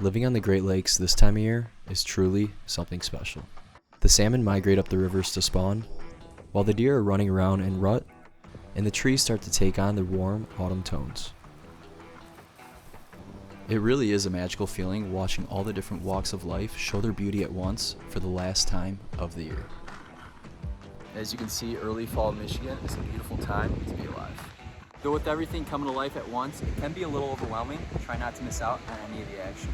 Living on the Great Lakes this time of year is truly something special. The salmon migrate up the rivers to spawn, while the deer are running around in rut, and the trees start to take on their warm autumn tones. It really is a magical feeling watching all the different walks of life show their beauty at once for the last time of the year. As you can see, early fall in Michigan is a beautiful time to be alive. Though with everything coming to life at once, it can be a little overwhelming. Try not to miss out on any of the action.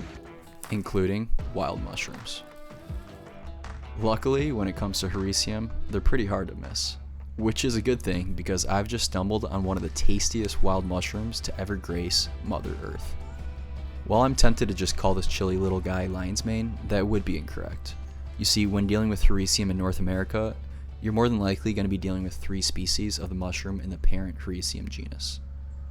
Including wild mushrooms. Luckily, when it comes to Hericium, they're pretty hard to miss. Which is a good thing because I've just stumbled on one of the tastiest wild mushrooms to ever grace Mother Earth. While I'm tempted to just call this chilly little guy lion's mane, that would be incorrect. You see, when dealing with Hericium in North America, you're more than likely going to be dealing with 3 species of the mushroom in the parent Hericium genus.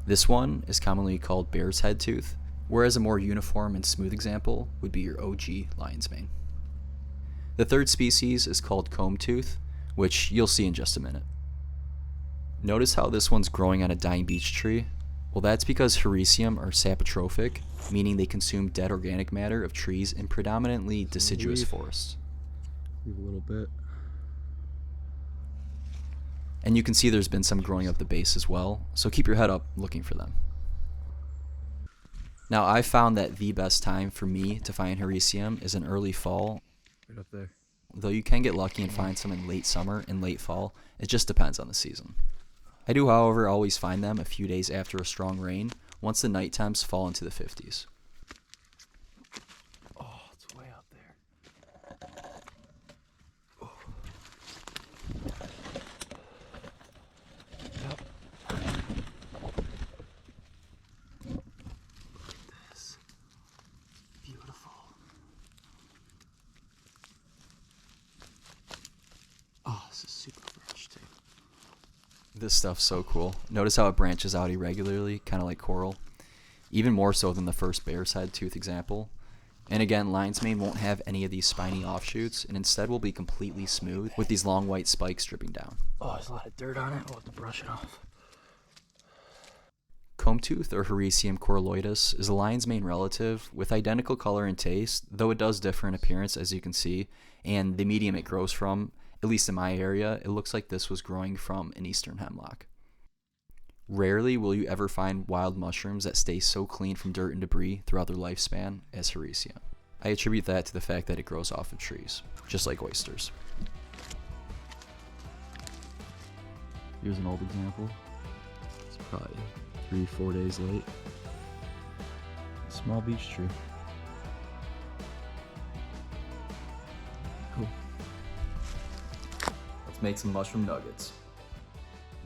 This one is commonly called bear's head tooth, whereas a more uniform and smooth example would be your OG lion's mane. The third species is called comb tooth, which you'll see in just a minute. Notice how this one's growing on a dying beech tree? Well, that's because Hericium are sapotrophic, meaning they consume dead organic matter of trees in predominantly deciduous forests. Leave a little bit. And you can see there's been some growing up the base as well, so keep your head up looking for them. Now, I found that the best time for me to find Hericium is in early fall. Right up there. Though you can get lucky and find some in late summer and late fall, it just depends on the season. I do, however, always find them a few days after a strong rain, once the night temps fall into the 50s. Oh, it's way out there. Oh. Yep. Look at this. Beautiful. Oh, this is super fresh too. This stuff's so cool. Notice how it branches out irregularly, kind of like coral. Even more so than the first bear's head tooth example. And again, lion's mane won't have any of these spiny offshoots, and instead will be completely smooth with these long white spikes dripping down. Oh, there's a lot of dirt on it. We'll have to brush it off. Comb tooth, or Hericium coralloides, is a lion's mane relative with identical color and taste, though it does differ in appearance, as you can see, and the medium it grows from, at least in my area, it looks like this was growing from an eastern hemlock. Rarely will you ever find wild mushrooms that stay so clean from dirt and debris throughout their lifespan as Hericium. I attribute that to the fact that it grows off of trees, just like oysters. Here's an old example. It's probably 3-4 days late. Small beech tree. Cool. Let's make some mushroom nuggets.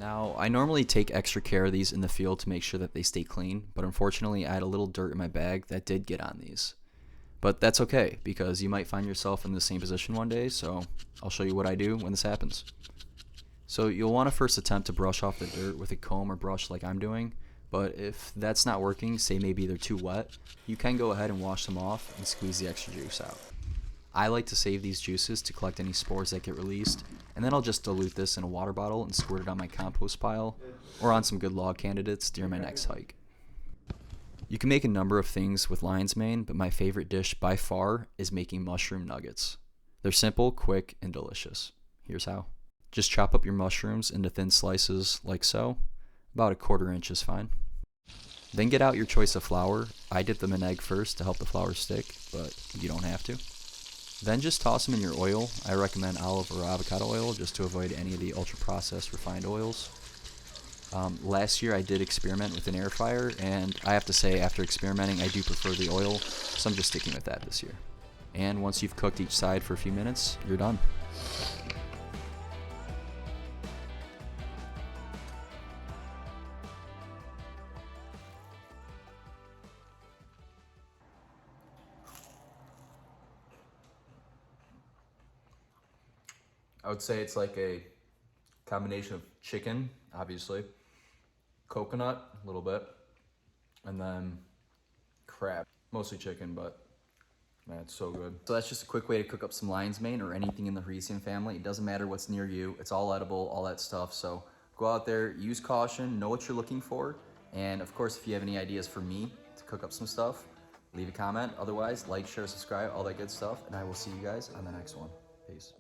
Now, I normally take extra care of these in the field to make sure that they stay clean, but unfortunately I had a little dirt in my bag that did get on these. But that's okay, because you might find yourself in the same position one day, so I'll show you what I do when this happens. So you'll want to first attempt to brush off the dirt with a comb or brush like I'm doing, but if that's not working, say maybe they're too wet, you can go ahead and wash them off and squeeze the extra juice out. I like to save these juices to collect any spores that get released, and then I'll just dilute this in a water bottle and squirt it on my compost pile, or on some good log candidates during my next hike. You can make a number of things with lion's mane, but my favorite dish by far is making mushroom nuggets. They're simple, quick, and delicious. Here's how. Just chop up your mushrooms into thin slices like so. About a 1/4 inch is fine. Then get out your choice of flour. I dip them in egg first to help the flour stick, but you don't have to. Then just toss them in your oil. I recommend olive or avocado oil just to avoid any of the ultra-processed refined oils. Last year I did experiment with an air fryer, and I have to say after experimenting I do prefer the oil, so I'm just sticking with that this year. And once you've cooked each side for a few minutes, you're done. I would say it's like a combination of chicken, obviously, coconut, a little bit, and then crab. Mostly chicken, but man, it's so good. So that's just a quick way to cook up some lion's mane or anything in the Hericium family. It doesn't matter what's near you. It's all edible, all that stuff. So go out there, use caution, know what you're looking for. And of course, if you have any ideas for me to cook up some stuff, leave a comment. Otherwise, like, share, subscribe, all that good stuff. And I will see you guys on the next one. Peace.